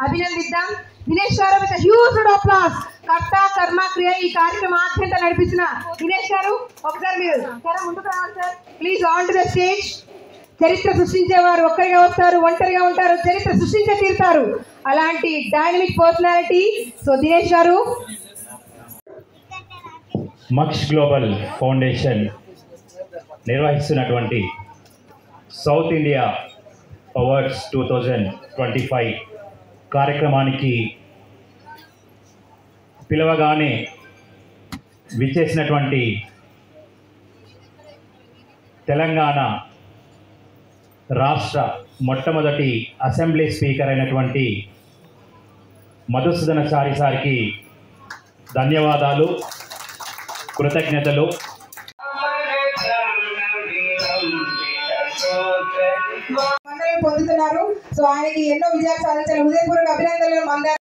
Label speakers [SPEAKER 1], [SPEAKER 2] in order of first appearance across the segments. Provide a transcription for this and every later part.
[SPEAKER 1] అభినందిద్దాం. దినేష్ గారు with huge round of applause. కర్త కర్మ క్రియ ఈ కార్యక్రమం ఆద్యంత నడిపించిన దినేష్ గారు ఒకసారి మీరు ముందుకు రావాలి sir. Please on to the stage. చరిత్ర సృష్టించేవారు ఒక్కరిగా వస్తారు, ఒంటరిగా ఉంటారు, చరిత్ర సృష్టించే తీరుతారు. అలాంటి డైనమిక్ పర్సనాలిటీ. సో దినేష్ గారు.
[SPEAKER 2] మక్ష్ గ్లోబల్ ఫౌండేషన్ నిర్వహిస్తున్నటువంటి సౌత్ ఇండియా అవార్డ్స్ 2025 కార్యక్రమానికి పిలవగానే విచ్చేసినటువంటి తెలంగాణ రాష్ట్ర మొట్టమొదటి అసెంబ్లీ స్పీకర్ అయినటువంటి మధుసూదన చారి సార్కి ధన్యవాదాలు, కృతజ్ఞతలు.
[SPEAKER 1] పొందుతున్నారు. సో ఆయనకి ఎన్నో విజయాలు సాధించాలి. హృదయపూర్వక అభినందనలు అందారు.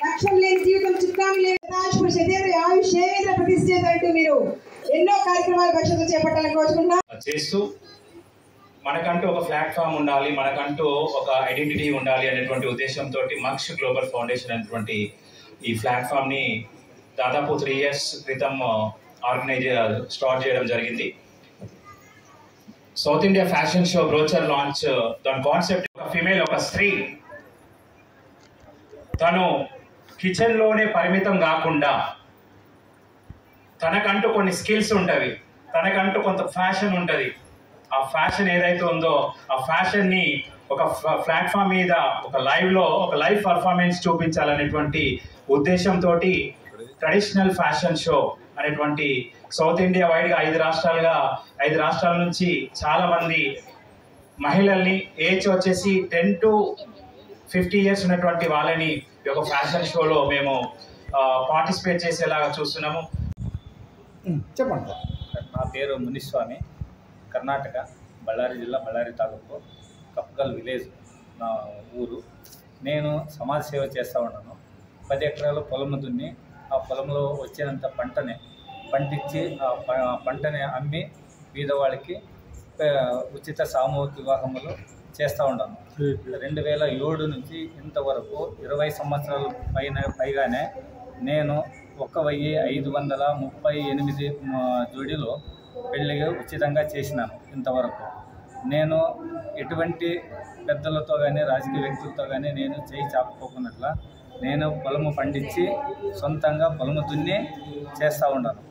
[SPEAKER 1] లక్ష్యం లేని జీవితం చుక్కాని లేని శరీర ఆయుష్ ప్రతిష్ఠిత అంటూ మీరు ఎన్నో కార్యక్రమాలు భవిష్యత్తు చేపట్టాలని కోరుకుంటున్నా
[SPEAKER 2] చేస్తూ మనకంటూ ఒక ప్లాట్ఫామ్ ఉండాలి, మనకంటూ ఒక ఐడెంటిటీ ఉండాలి అనేటువంటి ఉద్దేశంతో మక్ష్ గ్లోబల్ ఫౌండేషన్ అనేటువంటి ఈ ప్లాట్ఫామ్ని దాదాపు 3 years క్రితం స్టార్ట్ చేయడం జరిగింది. South India fashion show brochure launch. దాని కాన్సెప్ట్ ఒక ఫీమేల్, ఒక స్త్రీ తను కిచెన్లోనే పరిమితం కాకుండా తనకంటూ కొన్ని స్కిల్స్ ఉంటుంది, తనకంటూ కొంత ఫ్యాషన్ ఉంటుంది. ఆ ఫ్యాషన్ ఏదైతే ఉందో ఆ ఫ్యాషన్ని ఒక ప్లాట్ఫామ్ మీద ఒక లైవ్ పర్ఫార్మెన్స్ చూపించాలనేటువంటి ఉద్దేశంతో ట్రెడిషనల్ ఫ్యాషన్ షో అనేటువంటి సౌత్ ఇండియా వైడ్గా 5 రాష్ట్రాల నుంచి చాలామంది మహిళల్ని ఏజ్ వచ్చేసి 10 to 50 years ఉన్నటువంటి వాళ్ళని ఈ యొక్క ఫ్యాషన్ షోలో మేము పార్టిసిపేట్ చేసేలాగా చూస్తున్నాము.
[SPEAKER 3] చెప్పండి. నా పేరు మునిస్వామి, కర్ణాటక, బళ్ళారి జిల్లా, బళ్ళారి తాలూకు, కప్గల్ విలేజ్ నా ఊరు. నేను సమాజ సేవ చేస్తూ ఉన్నాను. 10 ఎకరాల పొలము దున్ని ఆ పొలంలో వచ్చినంత పండించి ఆ పంటని అమ్మి బీదవాళ్ళకి ఉచిత సామూహిక వివాహములు చేస్తూ ఉన్నాను. 2007 నుంచి ఇంతవరకు 20 సంవత్సరాల పైగానే నేను 1538 జోడీలో పెళ్ళిగా ఉచితంగా చేసినాను. ఇంతవరకు నేను ఎటువంటి పెద్దలతో కానీ రాజకీయ వ్యక్తులతో కానీ నేను చేయి చాపుకోకున్నట్లా నేను పొలము పండించి సొంతంగా పొలము దున్ని చేస్తూ ఉన్నాను.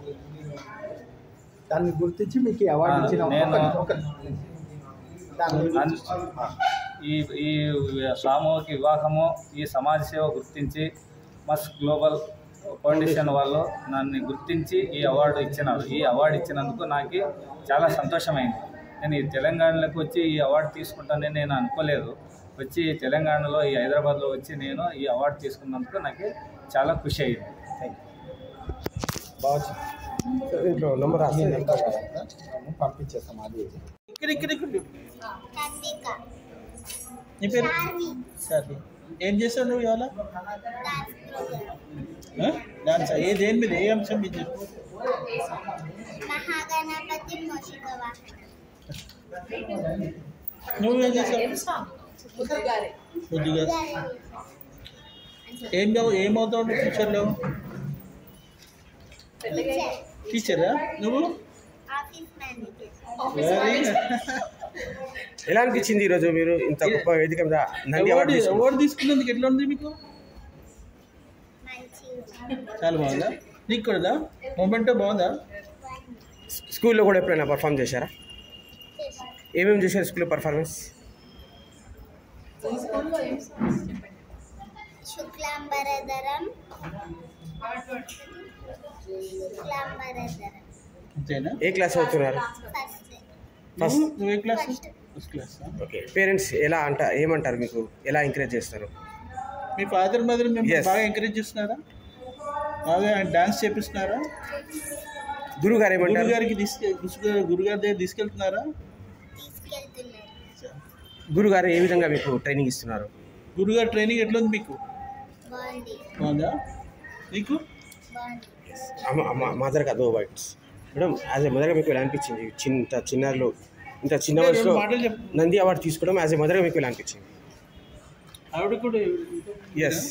[SPEAKER 4] దాన్ని గుర్తించి మీకు అవార్డు ఇచ్చిన
[SPEAKER 3] ఈ సామూహిక వివాహము, ఈ సమాజ సేవ గుర్తించి మక్ష్ గ్లోబల్ ఫౌండేషన్ వాళ్ళు నన్ను గుర్తించి ఈ అవార్డు ఇచ్చినారు. ఈ అవార్డు ఇచ్చినందుకు నాకు చాలా సంతోషమైంది. నేను ఈ తెలంగాణలోకి వచ్చి ఈ అవార్డు తీసుకుంటానని నేను అనుకోలేదు. వచ్చి తెలంగాణలో ఈ హైదరాబాద్లో వచ్చి నేను ఈ అవార్డు తీసుకున్నందుకు నాకు చాలా ఖుషి అయ్యింది.
[SPEAKER 4] దీంట్లో నెంబర్ పంపించేస్తాం. అది
[SPEAKER 5] నీ పేరు సరే. ఏం చేస్తావు నువ్వు ఇవాళ? డాన్స్. దేని మీద, ఏ అంశం మీద? నువ్వేం చేస్తావు? కొద్దిగా ఏమవుతావు నువ్వు ఫ్యూచర్లో? టీచరా నువ్వు?
[SPEAKER 4] ఎలా అనిపించింది ఈరోజు మీరు ఇంత గొప్ప వేదిక మీద
[SPEAKER 5] అవార్డు తీసుకున్నందుకు? ఎట్లా ఉంది మీకు? చాలా బాగుందా? నీకు కూడా మూమెంట్ బాగుందా?
[SPEAKER 4] స్కూల్లో కూడా ఎప్పుడైనా పర్ఫామ్ చేశారా? ఏమేమి చేశారు స్కూల్లో పర్ఫార్మెన్స్?
[SPEAKER 5] ఏ
[SPEAKER 4] క్లాస్ చదువుతున్నారు?
[SPEAKER 5] నువ్వు ఏ class? First class.
[SPEAKER 4] Okay. Parents ఏమంటారు మీకు? ఎలా ఎంకరేజ్ చేస్తారు?
[SPEAKER 5] మీ ఫాదర్ మదర్ మేము బాగా ఎంకరేజ్ చేస్తున్నారా? బాగా డాన్స్ చేపిస్తున్నారా?
[SPEAKER 4] గురుగారు ఏమంటారు?
[SPEAKER 5] గురుగారి దగ్గర తీసుకెళ్తున్నారా?
[SPEAKER 4] గురుగారు ఏ విధంగా మీకు ట్రైనింగ్ ఇస్తున్నారు?
[SPEAKER 5] గురుగారు ట్రైనింగ్ ఎట్లా ఉంది మీకు? బాగుందా నీకు?
[SPEAKER 4] మదర్ కా 2 వర్డ్స్ మేడం. యాజ్ ఏ మదర్గా మీకు ఎలా అనిపించింది? ఇంత చిన్న వయసులో
[SPEAKER 5] మాటలు చెప్పు.
[SPEAKER 4] నంది అవార్డు తీసుకోవడం యాజ్ ఏ మదర్గా మీకు ఎలా అనిపించింది?
[SPEAKER 5] ఆవిడ కూడా
[SPEAKER 4] ఎస్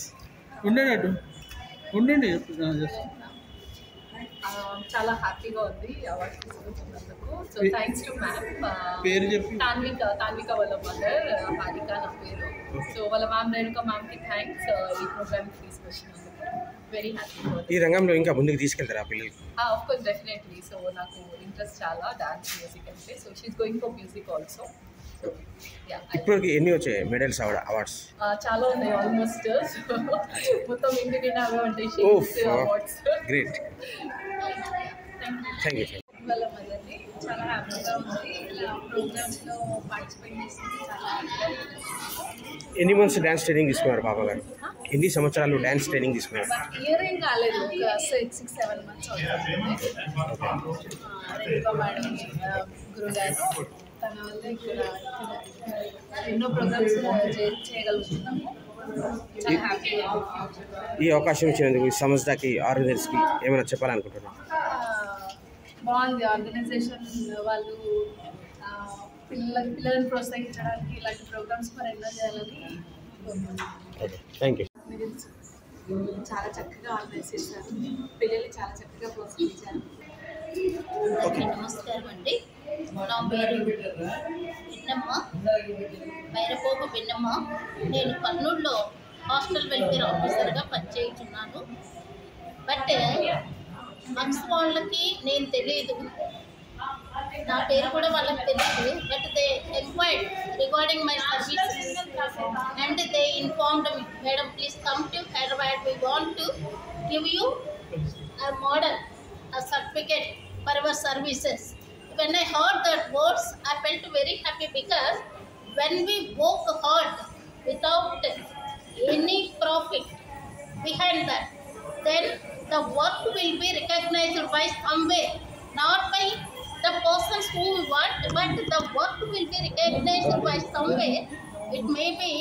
[SPEAKER 5] ఉండండి.
[SPEAKER 6] చాలా హ్యాపీగా ఉంది అవార్డు తీసుకుంటున్నందుకు. So thanks to ma'am.
[SPEAKER 5] పేరు చెప్పి.
[SPEAKER 6] తాన్విక వాళ్ళ మదర్ హారిక నా పేరు. సో వాళ్ళ మ్యామ్ రేణుక మ్యామ్కి థ్యాంక్స్ ఈ ప్రోగ్రామ్కి తీసుకొచ్చినందుకు. Very happy.
[SPEAKER 4] ఈ రంగంలో ఇంకా ముందుకు తీసుకెళ్తారా పిల్లలకి?
[SPEAKER 6] Of course definitely. సో నాకు ఇంట్రెస్ట్ చాలా డాన్స్ మ్యూజిక్ అంటే. So she is going for music also.
[SPEAKER 4] ఇప్పటికి ఎన్ని వచ్చాయి మెడల్స్ అవార్డ్స్?
[SPEAKER 6] చాలా ఉన్నాయి ఆల్మోస్ట్. మొత్తం ఇంటికి అవే ఉంటాయి అవార్డ్స్.
[SPEAKER 4] Great, thank you.
[SPEAKER 6] వాళ్ళ మదర్ని చాలా హ్యాపీగా ఉంది. ఇలా ప్రోగ్రామ్స్లో పార్టిసిపేట్ చేసింది చాలా హ్యాపీగా.
[SPEAKER 4] ఎన్ని మంత్స్ డ్యాన్స్ ట్రైనింగ్ తీసుకున్నారు పాప గారు? ఎన్ని సంవత్సరాలు డ్యాన్స్ ట్రైనింగ్ తీసుకున్నారు?
[SPEAKER 6] ఇయర్ ఏం కాలేదు, ఒక 6-7 months అవుతుంది. రేణుక మేడం గురుగారు తన వల్ల ఇక్కడ ఎన్నో ప్రోగ్రామ్స్ చేయగలుగుతున్నాము. చాలా హ్యాపీగా.
[SPEAKER 4] ఈ అవకాశం ఇచ్చినందుకు సంస్థకి ఆర్గనైజర్స్కి ఏమైనా చెప్పాలనుకుంటున్నాను?
[SPEAKER 6] బాగుంది ఆర్గనైజేషన్ వాళ్ళు. పిల్లలను ప్రోత్సహించడానికి ఇలాంటి ప్రోగ్రామ్స్ మరి ఎన్నో చేయాలని.
[SPEAKER 4] Thank you.
[SPEAKER 6] చాలా చక్కగా ఆర్గనైజ్ చేశారు, పిల్లల్ని చాలా చక్కగా ప్రోత్సహించారు.
[SPEAKER 7] నమస్కారం అండి. నా పేరు పిన్నమ్మ, మైరపోక పిన్నమ్మ. నేను కర్నూలులో హాస్టల్ వెల్ఫేర్ ఆఫీసర్గా పనిచేస్తున్నాను. బట్ మక్స్ వాళ్ళకి నేను తెలియదు, నా పేరు కూడా వాళ్ళకి తెలియదు. But they enquired regarding my services and they informed me, madam please come to Hyderabad, we want to give you a model, a certificate for our services. When I heard that words, I felt very happy because when we work hard without any profit behind that, then the work will be recognized by somewhere, not by the persons who we want, but the work will be recognized by somewhere. It may be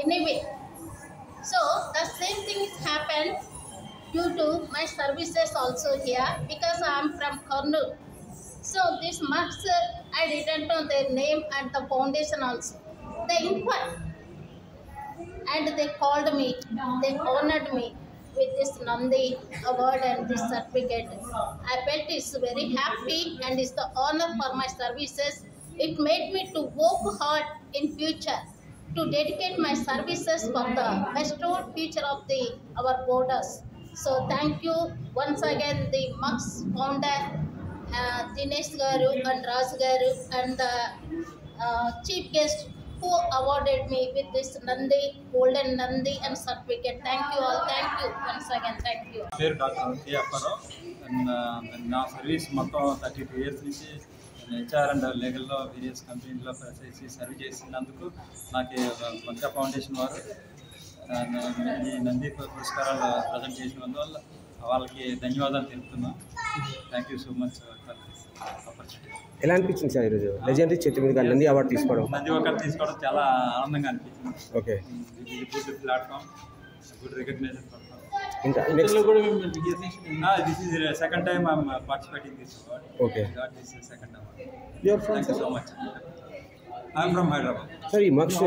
[SPEAKER 7] anyway. So the same thing has happened due to my services also here, because I am from Kurnool. So this marks, I didn't know their name and the foundation also. They inquired and they called me, they honored me with this Nandi award and this certificate. I felt it's very happy and it's the honor for my services. It made me to work hard in future, to dedicate my services for the restored future of our borders. So thank you once again the MUX founder Dinesh Garu and Raj Garu and the chief guest who awarded me with this Nandi, golden Nandi and certificate. Thank you all. Thank you once again. Thank you.
[SPEAKER 3] పేరు doctor కే అప్పారావు. నా service మొత్తం 32 years నుంచి HR and లీగల్లో various కంపెనీల్లో service చేసినందుకు నాకు మంచా foundation వారు ఈ నంది పురస్కారాలు ప్రజెంట్ చేసినందువల్ల వాళ్ళకి ధన్యవాదాలు తెలుపుతున్నాను. Thank you so much for this opportunity.
[SPEAKER 4] ఎలా అనిపించింది సార్ ఈరోజు లెజెండరీ చేతి మీద నంది అవార్డు తీసుకోవడం?
[SPEAKER 3] నంది అవార్డు తీసుకోవడం చాలా ఆనందంగా అనిపించింది.
[SPEAKER 4] Okay,
[SPEAKER 3] good platform, good recognition platform.
[SPEAKER 4] ఇంకా
[SPEAKER 3] this is second time I'm participating this award.
[SPEAKER 4] Okay,
[SPEAKER 3] got this second award.
[SPEAKER 4] You're from?
[SPEAKER 3] Thank you so much. I'm from Hyderabad.
[SPEAKER 4] Sir ఈ మక్స్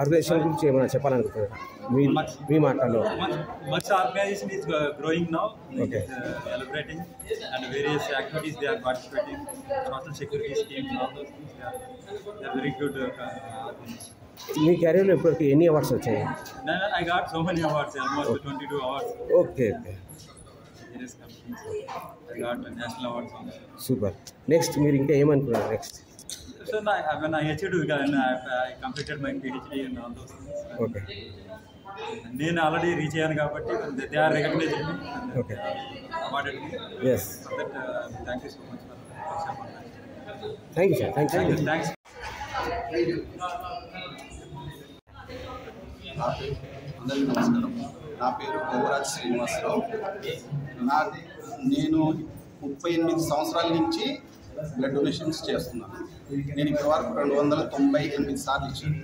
[SPEAKER 4] ఆర్గనైజేషన్ గురించి ఏమైనా చెప్పాలనుకుంటున్నారా మీ మాటల్లో?
[SPEAKER 3] MUX organization is growing now.
[SPEAKER 4] Okay.
[SPEAKER 3] Celebrating and various activities they are participating. Social security schemes, all those things they are very good organization.
[SPEAKER 4] మీ కెరీర్లో ఇప్పటికి ఎన్ని awards వచ్చాయి?
[SPEAKER 3] I got so many awards, almost 22 awards.
[SPEAKER 4] Okay okay,
[SPEAKER 3] Various companies. I got national awards also.
[SPEAKER 4] Super. Next మీరు ఇంకా ఏమనుకున్నారు next?
[SPEAKER 3] So when I achieved, I completed my PhD and all those things.
[SPEAKER 4] Okay,
[SPEAKER 3] నేను already reach అయ్యాను కాబట్టి they are recognised me,
[SPEAKER 4] okay,
[SPEAKER 3] awarded me.
[SPEAKER 4] Yes,
[SPEAKER 3] For that, thank you so much for that.
[SPEAKER 4] Thank you sir, thank you.
[SPEAKER 3] Thanks.
[SPEAKER 8] అందరికీ నమస్కారం. నా పేరు గోవరాజ్ శ్రీనివాసరావు. నేను 38 సంవత్సరాల నుంచి బ్లడ్ డొనేషన్స్ చేస్తున్నాను. నేను ఇప్పటివరకు 298 సార్లు ఇచ్చాను.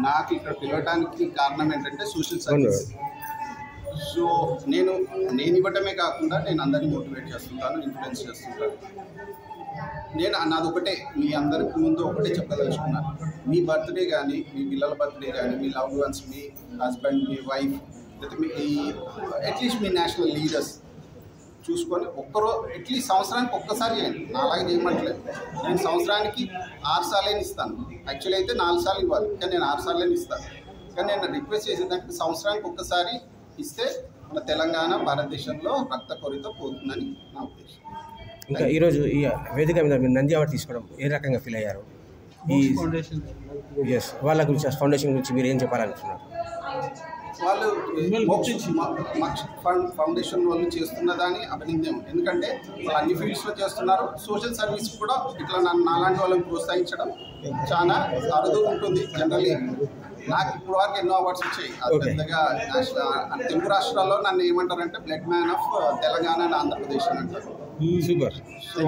[SPEAKER 8] నాకు ఇక్కడ పిలవడానికి కారణం ఏంటంటే సోషల్ సర్వీస్. సో నేను ఇవ్వటమే కాకుండా నేను అందరినీ మోటివేట్ చేస్తుంటాను, ఇన్ఫ్లుయెన్స్ చేస్తుంటాను. నాది ఒకటే, మీ అందరికి ముందు ఒకటే చెప్పదలుచుకున్నాను. మీ బర్త్డే కానీ, మీ పిల్లల బర్త్డే కానీ, మీ లవ్డ్ వన్స్, మీ హస్బెండ్, మీ వైఫ్, లేదా మీ అట్లీస్ట్ మీ నేషనల్ లీడర్స్ చూసుకొని అట్లీస్ట్ సంవత్సరానికి ఒక్కసారి చేయండి. అలాగే చేయమంటలేదు. నేను సంవత్సరానికి 6 సార్లు ఇస్తాను. యాక్చువల్లీ అయితే 4 సార్లు ఇవ్వాలి, కానీ నేను 6 సార్లు ఇస్తాను. కానీ నేను రిక్వెస్ట్ చేసేదానికి సంవత్సరానికి ఒక్కసారి ఇస్తే మన తెలంగాణ భారతదేశంలో రక్త కొరత పోతుందని నా ఉద్దేశం.
[SPEAKER 4] ఇంకా ఈరోజు ఈ వేదిక మీద మీరు నంది అవార్డు తీసుకోవడం ఏ రకంగా ఫీల్ అయ్యారు? ఈ వాళ్ళ గురించి, ఫౌండేషన్ గురించి మీరు ఏం చెప్పాలనుకుంటున్నారు?
[SPEAKER 8] వాళ్ళు మోక్ష ఫౌండేషన్ వాళ్ళు చేస్తున్నదాన్ని అభినందనం. ఎందుకంటే వాళ్ళు అన్ని ఫీల్డ్స్లో చేస్తున్నారు. సోషల్ సర్వీస్ కూడా ఇట్లా నాలాంటి వాళ్ళని ప్రోత్సహించడం చాలా అరుదు ఉంటుంది. జనరల్లీ నాకు ఇప్పుడు వరకు ఎన్నో అవార్డ్స్ వచ్చాయి. అది పెద్దగా తెలుగు రాష్ట్రాల్లో నన్ను ఏమంటారంటే blood man of Telangana and Andhra Pradesh అని అంటారు.
[SPEAKER 4] సూపర్.
[SPEAKER 8] సో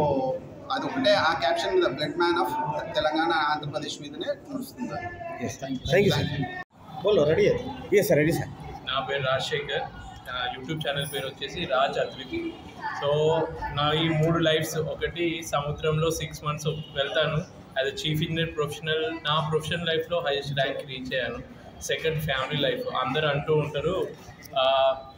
[SPEAKER 8] అది ఒకటే, ఆ క్యాప్షన్ మీద blood man of Telangana Andhra Pradesh మీదనే నడుస్తుంది.
[SPEAKER 4] Thank you sir. Ready? Yes sir, ready sir.
[SPEAKER 9] నా పేరు రాజశేఖర్. యూట్యూబ్ ఛానల్ పేరు వచ్చేసి రాజ్ అద్వితి. సో నా ఈ 3 లైఫ్స్, ఒకటి సముద్రంలో 6 months వెళ్తాను as a chief engineer professional. నా ప్రొఫెషనల్ లైఫ్లో హైయెస్ట్ ర్యాంక్ రీచ్ అయ్యాను. Second family life. అందరూ అంటూ ఉంటారు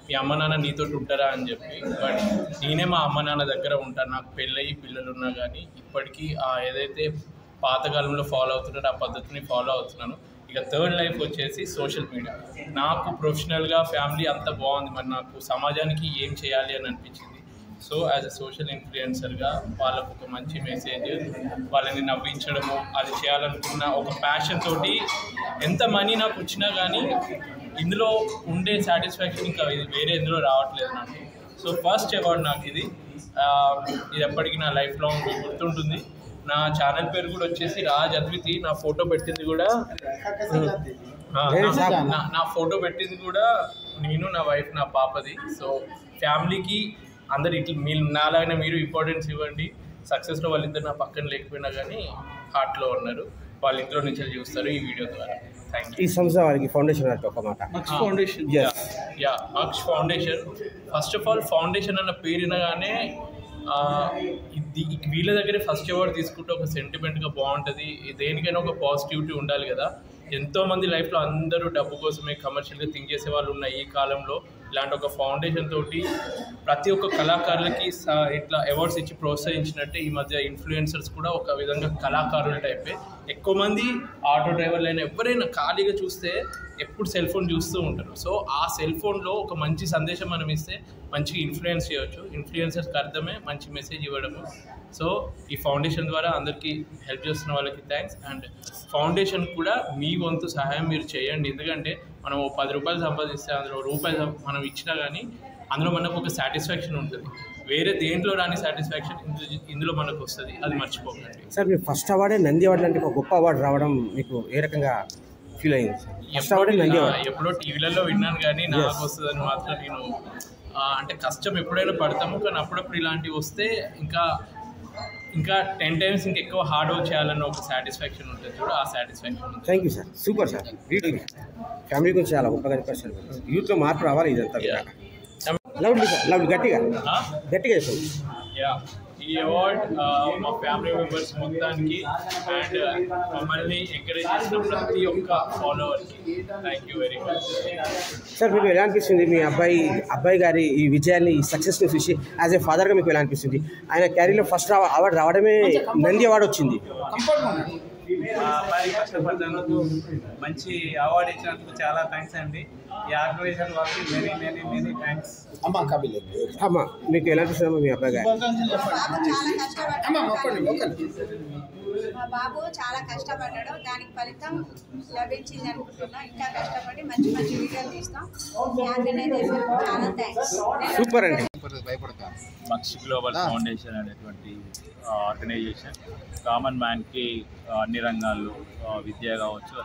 [SPEAKER 9] మీ అమ్మ నాన్న నీతో ఉంటారా అని చెప్పి, బట్ నేనే మా అమ్మ నాన్న దగ్గర ఉంటాను. నాకు పెళ్ళయి పిల్లలు ఉన్నా కానీ ఇప్పటికీ ఏదైతే పాతకాలంలో ఫాలో అవుతున్నారో ఆ పద్ధతిని ఫాలో అవుతున్నాను. ఇక థర్డ్ లైఫ్ వచ్చేసి సోషల్ మీడియా. నాకు ప్రొఫెషనల్గా ఫ్యామిలీ అంతా బాగుంది, మరి నాకు సమాజానికి ఏం చేయాలి అని అనిపించింది. సో యాజ్ అ సోషల్ ఇన్ఫ్లుయెన్సర్గా వాళ్ళకు ఒక మంచి మెసేజ్, వాళ్ళని నవ్వించడము, అది చేయాలనుకున్న ఒక ప్యాషన్ తోటి ఎంత మనీ నాకు వచ్చినా కానీ ఇందులో ఉండే సాటిస్ఫాక్షన్ ఇంకా ఇది వేరే ఎందులో రావట్లేదు నాకు. సో ఫస్ట్ అవార్డ్ నాకు ఇది ఎప్పటికీ నా లైఫ్ లాంగ్ గుర్తుంటుంది. నా ఛానల్ పేరు కూడా వచ్చేసి రాజ్ అద్వితి. నా ఫోటో పెట్టింది కూడా నేను, నా వైఫ్, నా పాపది. సో ఫ్యామిలీకి అందరు ఇట్లా నాలాగనే మీరు ఇంపార్టెన్స్ ఇవ్వండి. సక్సెస్లో వాళ్ళిద్దరు నా పక్కన లేకపోయినా కానీ హార్ట్లో ఉన్నారు. వాళ్ళ ఇంట్లో నుంచి చూస్తారు ఈ వీడియో ద్వారా. Thank you.
[SPEAKER 4] ఈ సంస్థ వారికి ఫౌండేషన్ అంటే ఒక మాట.
[SPEAKER 9] మక్ష్ foundation. First of all foundation అన్న పేరు వినగానే వీళ్ళ దగ్గరే ఫస్ట్ అవార్డు తీసుకుంటే ఒక సెంటిమెంట్గా బాగుంటుంది. దేనికైనా ఒక పాజిటివిటీ ఉండాలి కదా. ఎంతోమంది లైఫ్లో అందరూ డబ్బు కోసమే కమర్షియల్గా థింక్ చేసే వాళ్ళు ఉన్న ఈ కాలంలో ఇలాంటి ఒక ఫౌండేషన్ తోటి ప్రతి ఒక్క కళాకారులకి ఇట్లా అవార్డ్స్ ఇచ్చి ప్రోత్సహించినట్టే ఈ మధ్య ఇన్ఫ్లుయెన్సర్స్ కూడా ఒక విధంగా కళాకారుల టైపే. ఎక్కువ మంది ఆటో డ్రైవర్లు అయినా ఎవరైనా ఖాళీగా చూస్తే ఎప్పుడు సెల్ ఫోన్ చూస్తూ ఉంటారు. సో ఆ సెల్ ఫోన్లో ఒక మంచి సందేశం మనం ఇస్తే మంచిగా ఇన్ఫ్లుయెన్స్ చేయవచ్చు. ఇన్ఫ్లుయెన్సర్స్కి అర్థమే మంచి మెసేజ్ ఇవ్వడము. సో ఈ ఫౌండేషన్ ద్వారా అందరికీ హెల్ప్ చేస్తున్న వాళ్ళకి థ్యాంక్స్. అండ్ ఫౌండేషన్ కూడా మీ వంతు సహాయం మీరు చేయండి. ఎందుకంటే మనం 10 రూపాయలు సంపాదిస్తే అందులో రూపాయలు మనం ఇచ్చినా కానీ అందులో మనకు ఒక సాటిస్ఫాక్షన్ ఉంటుంది. వేరే దేంట్లో రాని సాటిస్ఫాక్షన్ ఇందులో మనకు వస్తుంది. అది మర్చిపోకండి.
[SPEAKER 4] సార్ మీరు ఫస్ట్ అవార్డే నంది అవార్డు లాంటి ఒక గొప్ప అవార్డు రావడం మీకు ఏ రకంగా ఫీల్ అయింది?
[SPEAKER 9] ఎప్పుడో టీవీలలో విన్నాను కానీ నాకు వస్తుందని మాత్రం నేను అంటే కష్టం ఎప్పుడైనా పడతాము, కానీ అప్పుడప్పుడు ఇలాంటివి వస్తే ఇంకా 10 times ఇంకెక్కువ హార్డ్ వర్క్ చేయాలన్న ఒక సాటిస్ఫాక్షన్ ఉంటుంది చూడ, ఆ satisfaction.
[SPEAKER 4] Thank you sir. Super sir. Family గురించి చాలా గొప్పగా చెప్పారు. యూత్లో మార్పు రావాలి. ఇదంతా లవ్లీ సార్, లవ్లీ గట్టిగా చెప్పండి.
[SPEAKER 9] ఈ అవార్డ్ మా ఫ్యామిలీ మెంబర్స్ మొత్తానికి అండ్ మమ్మల్ని ఎంకరేజ్ చేసిన ప్రతి ఒక్క ఫాలోవర్కి thank you very much.
[SPEAKER 4] Sir మీకు ఎలా అనిపిస్తుంది మీ అబ్బాయి గారి ఈ విజయాన్ని, ఈ సక్సెస్ని చూసి యాజ్ ఏ ఫాదర్గా మీకు ఎలా అనిపిస్తుంది? ఆయన క్యారీలో ఫస్ట్ అవార్డు రావడమే నంది అవార్డు వచ్చింది.
[SPEAKER 3] మా అబ్బాయి కష్టపడ్డందుకు మంచి అవార్డు ఇచ్చినందుకు చాలా థ్యాంక్స్ అండి. ఈ ఆర్గనైజేషన్ వాళ్ళకి మెనీ థ్యాంక్స్.
[SPEAKER 4] అమ్మ మీకు ఎలా అనిపిస్తుంది మీ అబ్బాయి గారు?
[SPEAKER 10] మా బాబు చాలా కష్టపడ్డాడు, దానికి ఫలితం లభించింది అనుకుంటున్నాం. ఇంకా కష్టపడి మంచి వీడియోలు తీస్తాం. మీ ఆర్గనైజేషన్ చాలా థ్యాంక్స్.
[SPEAKER 4] సూపర్ అండి.
[SPEAKER 11] మక్ష్ గ్లోబల్ ఫౌండేషన్ అనేటువంటి ఆర్గనైజేషన్ కామన్ మ్యాన్కి అన్ని రంగాల్లో విద్య కావచ్చు,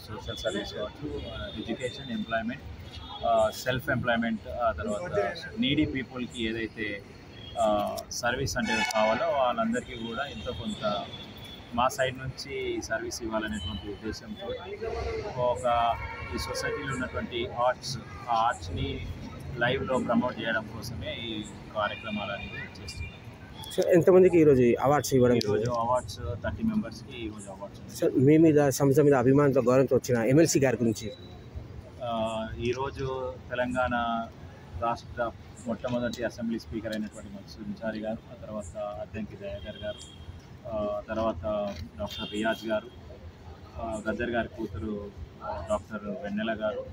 [SPEAKER 11] సోషల్ సర్వీస్ కావచ్చు, ఎడ్యుకేషన్, ఎంప్లాయ్మెంట్, సెల్ఫ్ ఎంప్లాయ్మెంట్, తర్వాత నీడీ పీపుల్కి ఏదైతే సర్వీస్ అంటే కావాలో వాళ్ళందరికీ కూడా ఎంతో కొంత మా సైడ్ నుంచి సర్వీస్ ఇవ్వాలనేటువంటి ఉద్దేశంతో ఈ సొసైటీలో ఉన్నటువంటి ఆర్ట్స్ని లైవ్లో ప్రమోట్ చేయడం కోసమే ఈ కార్యక్రమాలు అనేవి చేస్తున్నాం.
[SPEAKER 4] సో ఎంతమందికి ఈరోజు అవార్డ్స్ ఇవ్వడం?
[SPEAKER 11] ఈరోజు అవార్డ్స్ 30 మెంబర్స్కి ఈరోజు అవార్డ్స్.
[SPEAKER 4] సార్ మీ మీద సంస్థ మీద అభిమానంతో గౌరవంతో వచ్చిన ఎమ్మెల్సీ గారి గురించి.
[SPEAKER 11] ఈరోజు తెలంగాణ రాష్ట్ర మొట్టమొదటి అసెంబ్లీ స్పీకర్ అయినటువంటి మధుసూదన్ గారు, ఆ తర్వాత అద్దంకి దయాకర్ గారు, తర్వాత డాక్టర్ రియాజ్ గారు, గద్దర్ గారి కూతురు డాక్టర్ వెన్నెల గారు,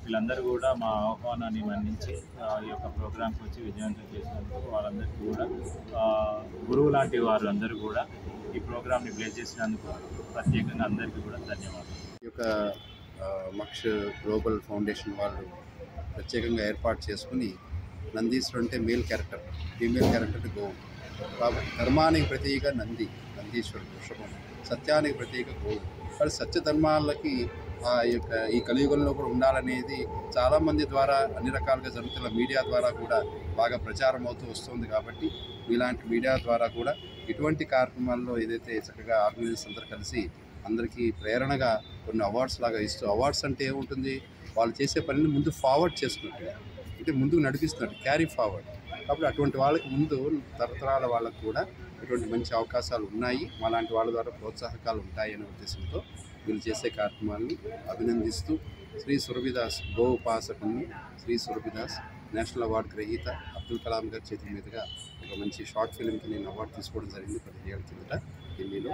[SPEAKER 11] వీళ్ళందరూ కూడా మా ఆహ్వానాన్ని మన్నించి ఈ యొక్క ప్రోగ్రాంకి వచ్చి విజయవంతం చేసినందుకు వాళ్ళందరికీ కూడా గురువు లాంటి వారు అందరూ కూడా ఈ ప్రోగ్రామ్ని బ్లెస్ చేసినందుకు ప్రత్యేకంగా అందరికీ కూడా ధన్యవాదాలు.
[SPEAKER 12] ఈ యొక్క మక్ష గ్లోబల్ ఫౌండేషన్ వాళ్ళు ప్రత్యేకంగా ఏర్పాటు చేసుకుని నందీశ్వరుడు అంటే మేల్ క్యారెక్టర్, ఫీమేల్ క్యారెక్టర్ గోవు కాబట్టి ధర్మానికి ప్రతీక నందీశ్వరుడు వృషభం, సత్యానికి ప్రతీక గోవు. కానీ సత్యధర్మాలకి ఈ కలియుగంలో కూడా ఉండాలనేది చాలామంది ద్వారా అన్ని రకాలుగా జరుగుతున్న మీడియా ద్వారా కూడా బాగా ప్రచారం అవుతూ వస్తుంది. కాబట్టి ఇలాంటి మీడియా ద్వారా కూడా ఇటువంటి కార్యక్రమాల్లో ఏదైతే చక్కగా ఆర్గనైజర్స్ అందరూ కలిసి అందరికీ ప్రేరణగా కొన్ని అవార్డ్స్ లాగా ఇస్తూ, అవార్డ్స్ అంటే ఏముంటుంది, వాళ్ళు చేసే పనిని ముందు ఫార్వర్డ్ చేసుకున్నట్టు, అంటే ముందుకు నడిపిస్తున్నట్టు, క్యారీ ఫార్వర్డ్. కాబట్టి అటువంటి వాళ్ళకి ముందు తరతరాల వాళ్ళకు కూడా ఇటువంటి మంచి అవకాశాలు ఉన్నాయి, అలాంటి వాళ్ళ ద్వారా ప్రోత్సాహకాలు ఉంటాయి అనే ఉద్దేశంతో వీళ్ళు చేసే కార్యక్రమాన్ని అభినందిస్తూ శ్రీ సురభిదాస్ గో ఉపాసకుని శ్రీ సురభిదాస్ నేషనల్ అవార్డు గ్రహీత అబ్దుల్ కలాం గారి చేతి మీదుగా ఒక మంచి షార్ట్ ఫిల్మ్కి నేను అవార్డు తీసుకోవడం జరిగింది 17 ఏళ్ళ కిందట ఢిల్లీలో.